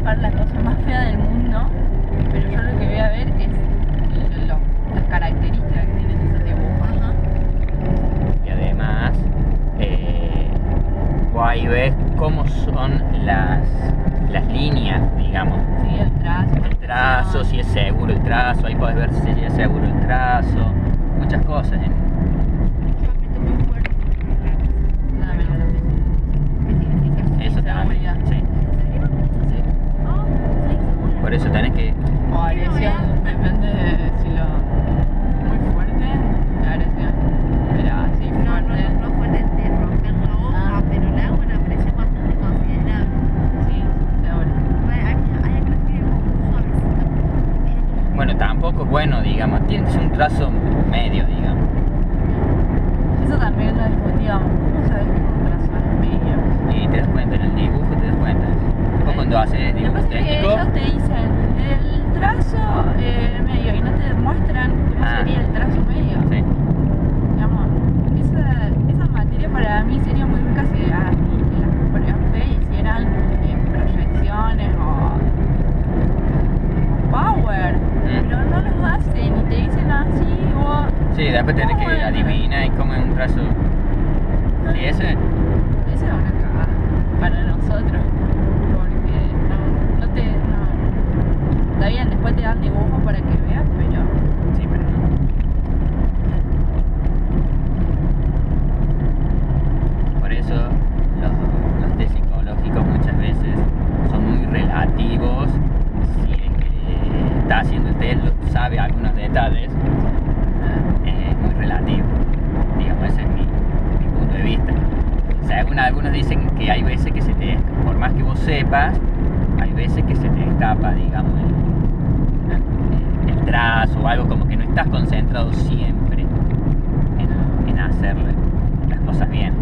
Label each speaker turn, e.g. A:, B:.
A: dibujar la cosa más fea del mundo, pero yo lo que voy a ver es las características que tienen esos dibujos.
B: Ajá.
A: Y además, vos ahí ves cómo son las líneas, digamos.
B: Sí, el trazo.
A: El trazo, si es seguro el trazo, ahí podés ver si es seguro el trazo, muchas cosas.
B: Yo aprieto muy fuerte.
A: Nada menos lo que eso también. Sí. Sí.
B: Oh, sí, seguro.
A: Por eso tenés que.
B: O agresión, depende de si lo muy fuerte, agresión. Pero así fuerte.
C: No fuerte de romper la hoja, pero le hago una presión bastante considerable.
B: Sí, seguro.
C: Hay que escribir como suavecito.
A: Bueno, tampoco es bueno, digamos, tiene que ser un trazo medio, digamos.
B: Eso también lo discutíamos. ¿Cómo sabes que es un trazo es medio?
A: Y te das cuenta en el dibujo, te das cuenta. Vos cuando haces
B: Lo que
A: dibujo
B: pasa es que
A: técnico.
B: ellos te dicen el trazo medio y no te demuestran cómo sería el trazo medio.
A: Sí.
B: Digamos, esa materia para mí sería muy rica si en la pruebas fe hicieran proyecciones o power, pero no los hacen y te dicen así vos.
A: Sí, después tenés que
B: Bueno.
A: adivinar y cómo es un trazo. Sí, ese.
B: Esa es una cagada para nosotros, porque no. Está bien, después te dan dibujo para que veas, pero
A: Sí, pero no. Por eso los test psicológicos muchas veces son muy relativos. Si el que está haciendo el test sabe algunos detalles, es muy relativo. Digamos, ese es mi punto de vista. Según algunos dicen que hay veces que por más que vos sepas, hay veces que se te escapa, digamos, el trazo o algo, como que no estás concentrado siempre en hacer las cosas bien.